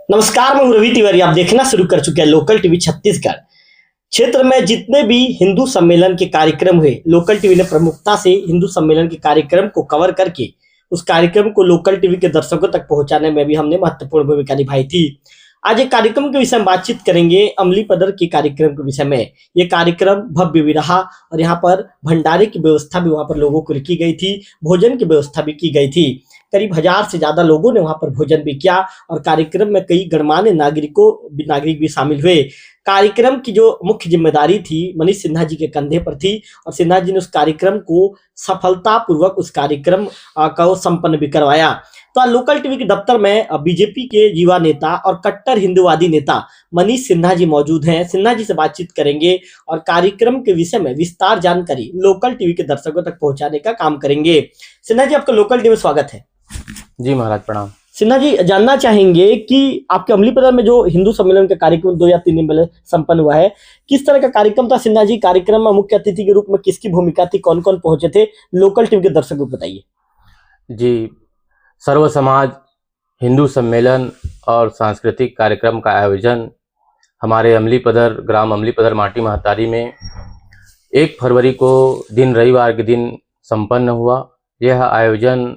नमस्कार, मैं हूं रवि तिवारी। आप देखना शुरू कर चुके हैं लोकल टीवी छत्तीसगढ़। क्षेत्र में जितने भी हिंदू सम्मेलन के कार्यक्रम हुए, लोकल टीवी ने प्रमुखता से हिंदू सम्मेलन के कार्यक्रम को कवर करके उस कार्यक्रम को लोकल टीवी के दर्शकों तक पहुंचाने में भी हमने महत्वपूर्ण भूमिका निभाई थी। आज एक कार्यक्रम के विषय में बातचीत करेंगे, अमली पदर के कार्यक्रम के विषय में। ये कार्यक्रम भव्य भी रहा और यहाँ पर भंडारे की व्यवस्था भी वहाँ पर लोगों को की गई थी, भोजन की व्यवस्था भी की गई थी। करीब 1000 से ज्यादा लोगों ने वहां पर भोजन भी किया और कार्यक्रम में कई गणमान्य नागरिक भी शामिल हुए। कार्यक्रम की जो मुख्य जिम्मेदारी थी मनीष सिन्हा जी के कंधे पर थी और सिन्हा जी ने उस कार्यक्रम को सफलतापूर्वक उस कार्यक्रम को संपन्न भी करवाया। तो आज लोकल टीवी के दफ्तर में बीजेपी के युवा नेता और कट्टर हिंदुवादी नेता मनीष सिन्हा जी मौजूद हैं। सिन्हा जी से बातचीत करेंगे और कार्यक्रम के विषय में विस्तार जानकारी लोकल टीवी के दर्शकों तक पहुंचाने का काम करेंगे। सिन्हा जी, आपका लोकल टीवी में स्वागत है। जी महाराज, प्रणाम। सिन्हा जी, जानना चाहेंगे कि आपके अमलीपदर में जो हिंदू सम्मेलन का कार्यक्रम 2 या 3 दिन पहले संपन्न हुआ है, किस तरह का कार्यक्रम था? सिन्हा जी, कार्यक्रम में मुख्य अतिथि के रूप में किसकी भूमिका थी, कौन कौन पहुंचे थे? लोकल टीवी के दर्शकों को बताइए। जी, सर्व समाज हिंदू सम्मेलन और सांस्कृतिक कार्यक्रम का आयोजन हमारे अमलीपदर, ग्राम अमलीपदर माटी महतारी में 1 फरवरी को दिन रविवार के दिन संपन्न हुआ। यह आयोजन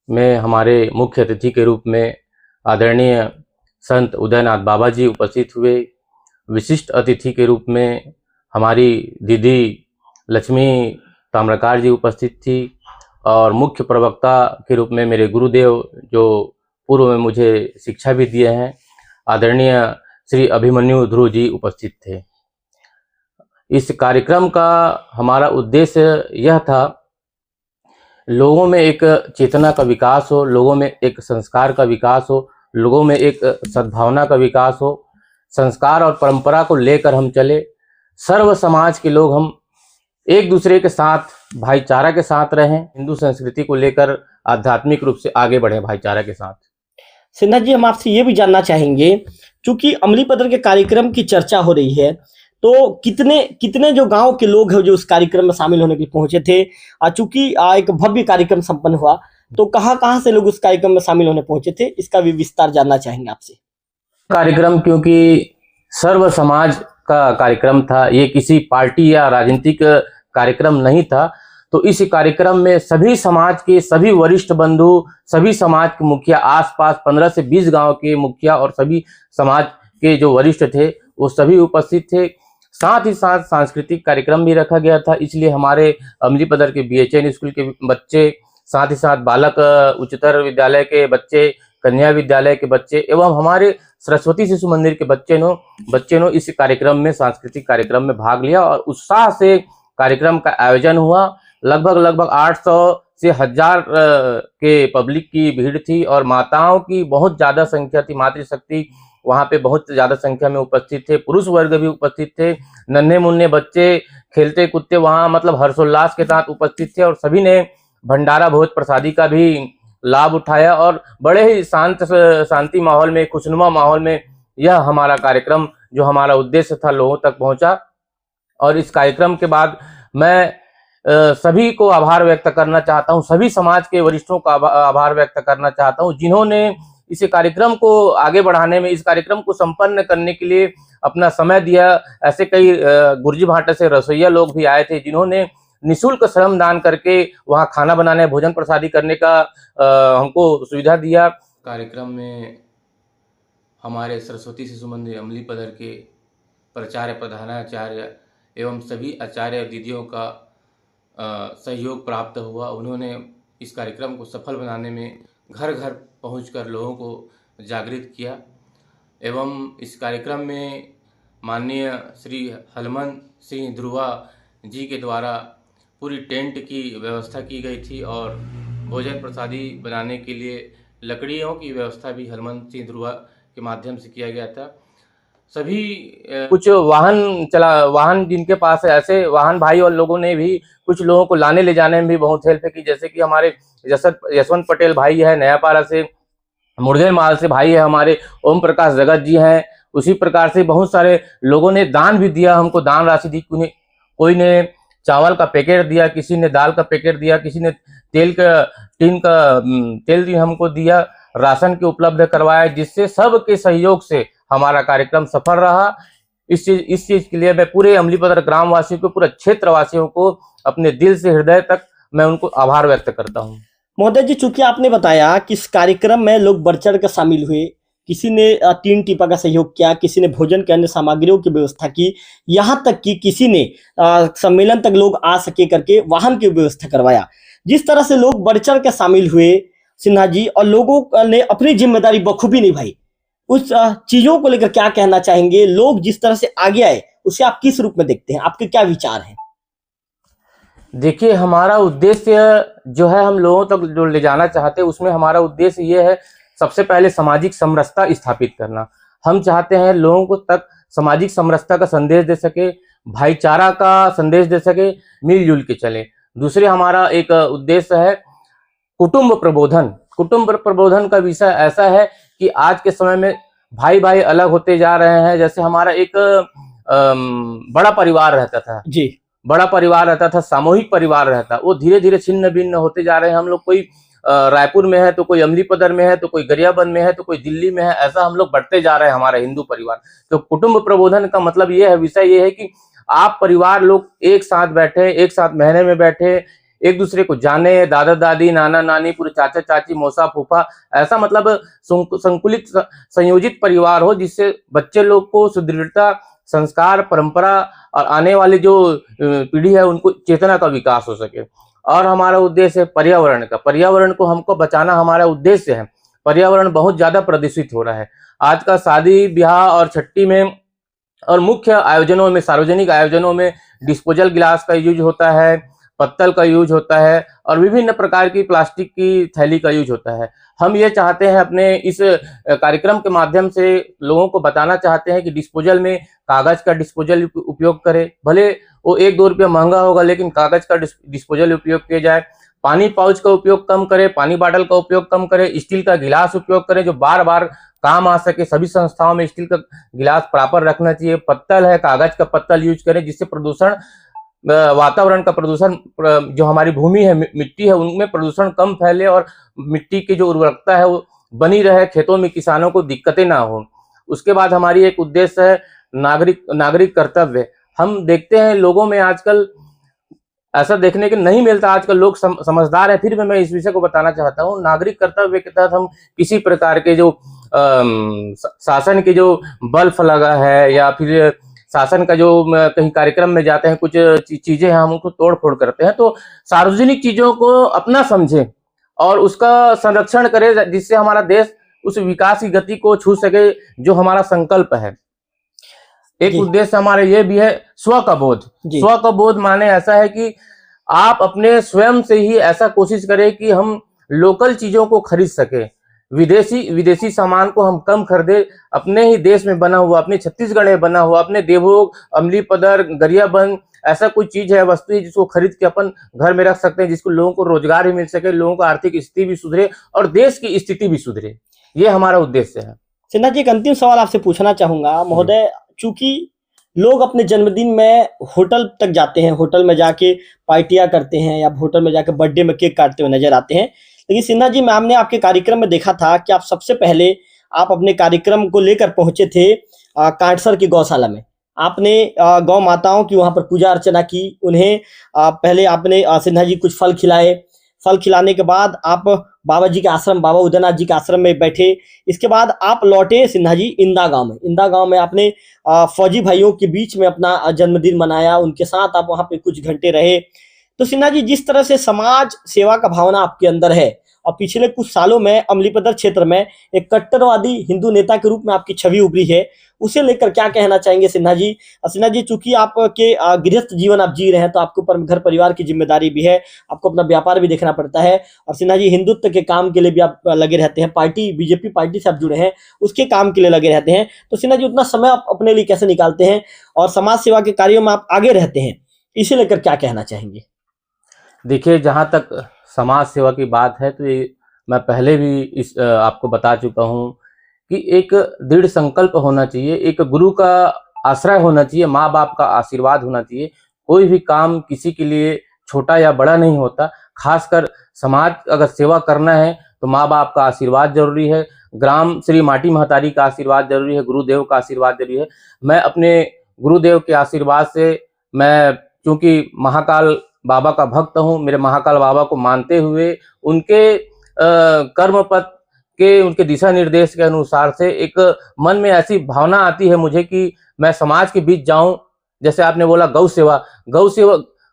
में हमारे मुख्य अतिथि के रूप में आदरणीय संत उदयनाथ बाबा जी उपस्थित हुए। विशिष्ट अतिथि के रूप में हमारी दीदी लक्ष्मी ताम्रकार जी उपस्थित थी और मुख्य प्रवक्ता के रूप में मेरे गुरुदेव, जो पूर्व में मुझे शिक्षा भी दिए हैं, आदरणीय श्री अभिमन्यु ध्रुव जी उपस्थित थे। इस कार्यक्रम का हमारा उद्देश्य यह था, लोगों में एक चेतना का विकास हो, लोगों में एक संस्कार का विकास हो, लोगों में एक सद्भावना का विकास हो। संस्कार और परंपरा को लेकर हम चले, सर्व समाज के लोग हम एक दूसरे के साथ भाईचारा के साथ रहें, हिंदू संस्कृति को लेकर आध्यात्मिक रूप से आगे बढ़े भाईचारा के साथ। सिन्हा जी, हम आपसे ये भी जानना चाहेंगे, चूंकि अमलीपदर के कार्यक्रम की चर्चा हो रही है, तो कितने जो गांव के लोग हैं जो उस कार्यक्रम में शामिल होने के लिए पहुंचे थे? चूंकि एक भव्य कार्यक्रम संपन्न हुआ, तो कहां से लोग उस कार्यक्रम में शामिल होने पहुंचे थे, इसका भी विस्तार जानना चाहेंगे आपसे। कार्यक्रम क्योंकि सर्व समाज का कार्यक्रम था, ये किसी पार्टी या राजनीतिक कार्यक्रम नहीं था, तो इस कार्यक्रम में सभी समाज के सभी वरिष्ठ बंधु, सभी समाज के मुखिया, आसपास 15 से 20 गांव के मुखिया और सभी समाज के जो वरिष्ठ थे वो सभी उपस्थित थे। साथ ही साथ सांस्कृतिक कार्यक्रम भी रखा गया था, इसलिए हमारे अमलीपदर के BHN स्कूल के बच्चे, साथ ही साथ बालक उच्चतर विद्यालय के बच्चे, कन्या विद्यालय के बच्चे एवं हमारे सरस्वती शिशु मंदिर के बच्चे ने इस कार्यक्रम में, सांस्कृतिक कार्यक्रम में भाग लिया और उत्साह से कार्यक्रम का आयोजन हुआ। लगभग 800 से 1000 के पब्लिक की भीड़ थी और माताओं की बहुत ज़्यादा संख्या थी। मातृशक्ति वहाँ पे बहुत ज़्यादा संख्या में उपस्थित थे, पुरुष वर्ग भी उपस्थित थे, नन्हे मुन्ने बच्चे खेलते कूदते वहाँ मतलब हर्षोल्लास के साथ उपस्थित थे और सभी ने भंडारा भोज प्रसादी का भी लाभ उठाया और बड़े ही शांति माहौल में, खुशनुमा माहौल में यह हमारा कार्यक्रम, जो हमारा उद्देश्य था, लोगों तक पहुँचा। और इस कार्यक्रम के बाद मैं सभी को आभार व्यक्त करना चाहता हूँ, सभी समाज के वरिष्ठों का आभार व्यक्त करना चाहता हूँ, जिन्होंने इस कार्यक्रम को आगे बढ़ाने में, इस कार्यक्रम को संपन्न करने के लिए अपना समय दिया। ऐसे कई गुर्जी भाटा से रसोइया लोग भी आए थे, जिन्होंने निःशुल्क श्रम दान करके वहाँ खाना बनाने, भोजन प्रसादी करने का हमको सुविधा दिया। कार्यक्रम में हमारे सरस्वती शिशु मंदिर अमलीपदर के प्राचार्य, प्रधानाचार्य एवं सभी आचार्य दीदियों का सहयोग प्राप्त हुआ। उन्होंने इस कार्यक्रम को सफल बनाने में घर घर पहुंचकर लोगों को जागृत किया एवं इस कार्यक्रम में माननीय श्री हलमंत सिंह ध्रुवा जी के द्वारा पूरी टेंट की व्यवस्था की गई थी और भोजन प्रसादी बनाने के लिए लकड़ियों की व्यवस्था भी हलमंत सिंह ध्रुवा के माध्यम से किया गया था। सभी कुछ वाहन जिनके पास है, ऐसे वाहन भाई और लोगों ने भी कुछ लोगों को लाने ले जाने में भी बहुत हेल्प की, जैसे कि हमारे यशवंत पटेल भाई है नयापारा से, मुर्गेल माल से भाई है हमारे ओम प्रकाश जगत जी हैं। उसी प्रकार से बहुत सारे लोगों ने दान भी दिया, हमको दान राशि दी। कोई ने चावल का पैकेट दिया, किसी ने दाल का पैकेट दिया, किसी ने तेल का टीन का तेल भी हमको दिया। राशन के उपलब्ध करवाए, जिससे सबके सहयोग से हमारा कार्यक्रम सफल रहा। इस चीज के लिए मैं पूरे अमलीपदर ग्राम वासियों को, पूरे क्षेत्र वासियों को अपने दिल से हृदय तक मैं उनको आभार व्यक्त करता हूँ। महोदय जी, चूंकि आपने बताया कि इस कार्यक्रम में लोग बढ़ चढ़ कर शामिल हुए, किसी ने 3 टीपा का सहयोग किया, किसी ने भोजन के अन्य सामग्रियों की व्यवस्था की, यहाँ तक कि किसी ने सम्मेलन तक लोग आ सके करके वाहन की व्यवस्था करवाया। जिस तरह से लोग बढ़ चढ़ कर शामिल हुए सिन्हा जी, और लोगों ने अपनी जिम्मेदारी बखूबी निभाई, उस चीजों को लेकर क्या कहना चाहेंगे? लोग जिस तरह से आगे आए उसे आप किस रूप में देखते हैं? आपके क्या विचार हैं? देखिए, हमारा उद्देश्य जो है, हम लोगों तक जो ले जाना चाहते हैं, उसमें हमारा उद्देश्य ये है, सबसे पहले सामाजिक समरसता स्थापित करना। हम चाहते हैं लोगों को तक सामाजिक समरसता का संदेश दे सके, भाईचारा का संदेश दे सके, मिलजुल के चले। दूसरे हमारा एक उद्देश्य है कुटुंब प्रबोधन। कुटुंब प्रबोधन का विषय ऐसा है कि आज के समय में भाई भाई अलग होते जा रहे हैं। जैसे हमारा एक बड़ा परिवार रहता था जी, बड़ा परिवार रहता था, सामूहिक परिवार रहता, वो धीरे धीरे छिन्न भिन्न होते जा रहे हैं। हम लोग कोई रायपुर में है, तो कोई अमलीपदर में है, तो कोई गरियाबंद में है, तो कोई दिल्ली में है, ऐसा हम लोग बढ़ते जा रहे हैं हमारा हिंदू परिवार। तो कुटुंब प्रबोधन का मतलब ये है, विषय ये है कि आप परिवार लोग एक साथ बैठे, एक साथ महीने में बैठे, एक दूसरे को जाने, दादा दादी, नाना नानी, पूरे चाचा चाची, मौसा फूफा, ऐसा मतलब संकुलित संयोजित परिवार हो, जिससे बच्चे लोग को सुदृढ़ता, संस्कार, परंपरा और आने वाली जो पीढ़ी है उनको चेतना का विकास हो सके। और हमारा उद्देश्य है पर्यावरण का। पर्यावरण को हमको बचाना हमारा उद्देश्य है। पर्यावरण बहुत ज्यादा प्रदूषित हो रहा है। आज का शादी ब्याह और छट्टी में और मुख्य आयोजनों में, सार्वजनिक आयोजनों में डिस्पोजल गिलास का यूज होता है, पत्तल का यूज होता है और विभिन्न प्रकार की प्लास्टिक की थैली का यूज होता है। हम ये चाहते हैं, अपने इस कार्यक्रम के माध्यम से लोगों को बताना चाहते हैं कि डिस्पोजल में कागज का डिस्पोजल उपयोग करें। भले वो 1-2 रुपया महंगा होगा, लेकिन कागज का डिस्पोजल उपयोग किया जाए। पानी पाउच का उपयोग कम करें, पानी बॉटल का उपयोग कम करें, स्टील का गिलास उपयोग करें जो बार बार काम आ सके। सभी संस्थाओं में स्टील का गिलास प्रॉपर रखना चाहिए। पत्तल है, कागज का पत्तल यूज करें, जिससे प्रदूषण, वातावरण का प्रदूषण, जो हमारी भूमि है, मिट्टी है, उनमें प्रदूषण कम फैले और मिट्टी की जो उर्वरकता है वो बनी रहे, खेतों में किसानों को दिक्कतें ना हो। उसके बाद हमारी एक उद्देश्य है नागरिक कर्तव्य। हम देखते हैं लोगों में आजकल ऐसा देखने के नहीं मिलता। आजकल लोग समझदार है, फिर भी मैं इस विषय को बताना चाहता हूँ। नागरिक कर्तव्य के तहत हम किसी प्रकार के जो शासन के जो बल्ब लगा है या फिर शासन का जो कहीं कार्यक्रम में जाते हैं, कुछ चीजें हम उनको तोड़ फोड़ करते हैं, तो सार्वजनिक चीजों को अपना समझे और उसका संरक्षण करे, जिससे हमारा देश उस विकास की गति को छू सके, जो हमारा संकल्प है। एक उद्देश्य हमारा ये भी है स्व का बोध। स्व का बोध माने ऐसा है कि आप अपने स्वयं से ही ऐसा कोशिश करें कि हम लोकल चीजों को खरीद सके। विदेशी सामान को हम कम खरीदे, अपने ही देश में बना हुआ, अपने छत्तीसगढ़ में बना हुआ, अपने देवभोग, अमलीपदर, गरियाबंद ऐसा कोई चीज है, वस्तु है, जिसको खरीद के अपन घर में रख सकते हैं, जिसको लोगों को रोजगार भी मिल सके, लोगों को आर्थिक स्थिति भी सुधरे और देश की स्थिति भी सुधरे। ये हमारा उद्देश्य है। सिन्हा जी, एक अंतिम सवाल आपसे पूछना चाहूंगा महोदय। चूंकि लोग अपने जन्मदिन में होटल तक जाते हैं, होटल में जाके पार्टियां करते हैं या होटल में जाके बर्थडे में केक काटते हुए नजर आते हैं, लेकिन सिन्हा जी, मैम ने आपके कार्यक्रम में देखा था कि आप सबसे पहले आप अपने कार्यक्रम को लेकर पहुंचे थे कांटसर की गौशाला में। आपने गौ माताओं की वहां पर पूजा अर्चना की। उन्हें पहले आपने सिन्हा जी कुछ फल खिलाए। फल खिलाने के बाद आप बाबा जी के आश्रम, बाबा उदयनाथ जी के आश्रम में बैठे। इसके बाद आप लौटे सिन्हा जी इंदा गांव में। इंदा गांव में आपने फौजी भाइयों के बीच में अपना जन्मदिन मनाया, उनके साथ आप वहां पे कुछ घंटे रहे। तो सिन्हा जी, जिस तरह से समाज सेवा का भावना आपके अंदर है और पिछले कुछ सालों में अमलीपदर क्षेत्र में एक कट्टरवादी हिंदू नेता के रूप में आपकी छवि उभरी है, उसे लेकर क्या कहना चाहेंगे सिन्हा जी? सिन्हा जी, चूंकि आपके गृहस्थ जीवन आप जी रहे हैं, तो आपके ऊपर घर परिवार की जिम्मेदारी भी है, आपको अपना व्यापार भी देखना पड़ता है और सिन्हा जी हिंदुत्व के काम के लिए भी आप लगे रहते हैं। पार्टी, बीजेपी पार्टी से आप जुड़े हैं, उसके काम के लिए लगे रहते हैं। तो सिन्हा जी, उतना समय आप अपने लिए कैसे निकालते हैं और समाज सेवा के कार्यों में आप आगे रहते हैं, इसे लेकर क्या कहना चाहेंगे? देखिए, जहाँ तक समाज सेवा की बात है, तो ये मैं पहले भी आपको बता चुका हूँ कि एक दृढ़ संकल्प होना चाहिए, एक गुरु का आश्रय होना चाहिए, माँ बाप का आशीर्वाद होना चाहिए। कोई भी काम किसी के लिए छोटा या बड़ा नहीं होता। खासकर समाज अगर सेवा करना है तो माँ बाप का आशीर्वाद जरूरी है, ग्राम श्री माटी महतारी का आशीर्वाद जरूरी है, गुरुदेव का आशीर्वाद जरूरी है। मैं अपने गुरुदेव के आशीर्वाद से, मैं चूंकि महाकाल बाबा का भक्त हूँ, मेरे महाकाल बाबा को मानते हुए उनके कर्म पथ के, उनके दिशा निर्देश के अनुसार से एक मन में ऐसी भावना आती है मुझे कि मैं समाज के बीच जाऊं। जैसे आपने बोला गौ सेवा,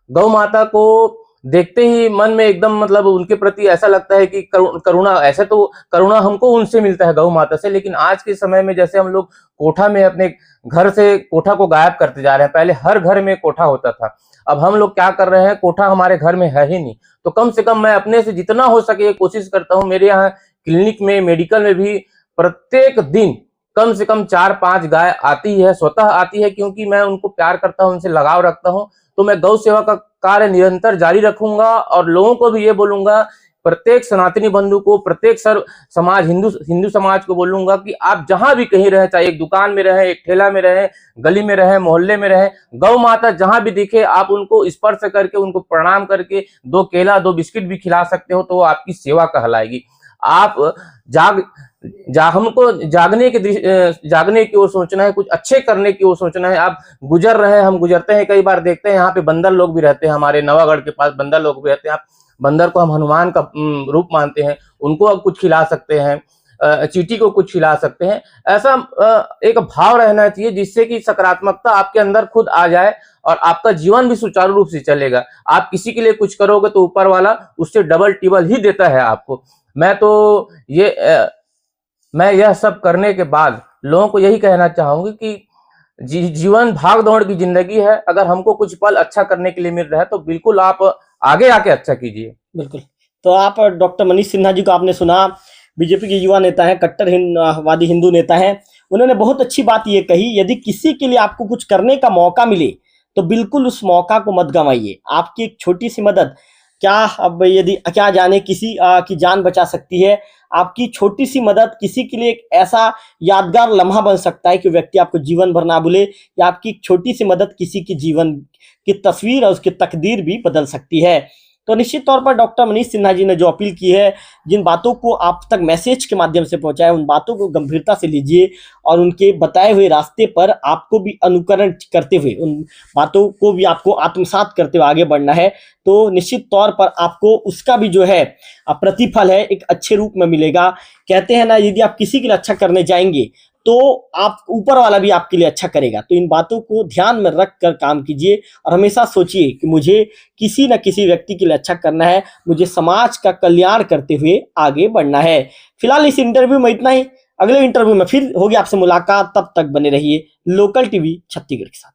गौ माता को देखते ही मन में एकदम मतलब उनके प्रति ऐसा लगता है कि करुणा, ऐसे तो करुणा हमको उनसे मिलता है गौ माता से, लेकिन आज के समय में जैसे हम लोग कोठा में अपने घर से कोठा को गायब करते जा रहे हैं। पहले हर घर में कोठा होता था, अब हम लोग क्या कर रहे हैं, कोठा हमारे घर में है ही नहीं। तो कम से कम मैं अपने से जितना हो सके कोशिश करता हूँ। मेरे यहाँ क्लिनिक में, मेडिकल में भी प्रत्येक दिन कम से कम 4-5 गाय आती है, स्वतः आती है, क्योंकि मैं उनको प्यार करता हूं, उनसे लगाव रखता हूं। तो मैं गौ सेवा का कार्य निरंतर जारी रखूंगा और लोगों को भी ये बोलूंगा, प्रत्येक सनातनी बंधु को, प्रत्येक समाज, हिंदू समाज को बोलूंगा कि आप जहां भी कहीं रहे, चाहे एक दुकान में रहे, एक ठेला में रहे, गली में रहे, मोहल्ले में रहे, गौ माता जहां भी दिखे आप उनको स्पर्श करके, उनको प्रणाम करके 2 केला 2 बिस्किट भी खिला सकते हो, तो वो आपकी सेवा कहलाएगी। आप हमको जागने की ओर सोचना है, कुछ अच्छे करने की ओर सोचना है। आप गुजर रहे हैं, हम गुजरते हैं, कई बार देखते हैं यहाँ पे बंदर लोग भी रहते हैं, हमारे नवागढ़ के पास बंदर लोग भी रहते हैं। आप बंदर को हम हनुमान का रूप मानते हैं, उनको आप कुछ खिला सकते हैं, चींटी को कुछ खिला सकते हैं। ऐसा एक भाव रहना चाहिए जिससे कि सकारात्मकता आपके अंदर खुद आ जाए और आपका जीवन भी सुचारू रूप से चलेगा। आप किसी के लिए कुछ करोगे तो ऊपर वाला उससे डबल टिबल ही देता है आपको। मैं यह सब करने के बाद लोगों को यही कहना चाहूंगी कि जीवन भाग दौड़ की जिंदगी है। अगर हमको कुछ पल अच्छा करने के लिए मिल रहा है तो बिल्कुल आप आगे आके अच्छा कीजिए। बिल्कुल। तो आप डॉक्टर मनीष सिन्हा जी को आपने सुना, बीजेपी के युवा नेता हैं, कट्टरवादी हिंदू नेता हैं। उन्होंने बहुत अच्छी बात ये कही, यदि किसी के लिए आपको कुछ करने का मौका मिले तो बिल्कुल उस मौका को मत गंवाइए। आपकी एक छोटी सी मदद क्या जाने किसी की जान बचा सकती है। आपकी छोटी सी मदद किसी के लिए एक ऐसा यादगार लम्हा बन सकता है कि व्यक्ति आपको जीवन भर ना भूले, या आपकी छोटी सी मदद किसी की जीवन की तस्वीर और उसकी तकदीर भी बदल सकती है। तो निश्चित तौर पर डॉक्टर मनीष सिन्हा जी ने जो अपील की है, जिन बातों को आप तक मैसेज के माध्यम से पहुंचाया, उन बातों को गंभीरता से लीजिए और उनके बताए हुए रास्ते पर आपको भी अनुकरण करते हुए, उन बातों को भी आपको आत्मसात करते हुए आगे बढ़ना है। तो निश्चित तौर पर आपको उसका भी जो है प्रतिफल है एक अच्छे रूप में मिलेगा। कहते हैं ना, यदि आप किसी के लिए अच्छा करने जाएंगे तो आप ऊपर वाला भी आपके लिए अच्छा करेगा। तो इन बातों को ध्यान में रख कर काम कीजिए और हमेशा सोचिए कि मुझे किसी न किसी व्यक्ति के लिए अच्छा करना है, मुझे समाज का कल्याण करते हुए आगे बढ़ना है। फिलहाल इस इंटरव्यू में इतना ही। अगले इंटरव्यू में फिर होगी आपसे मुलाकात, तब तक बने रहिए लोकल टीवी छत्तीसगढ़ के साथ।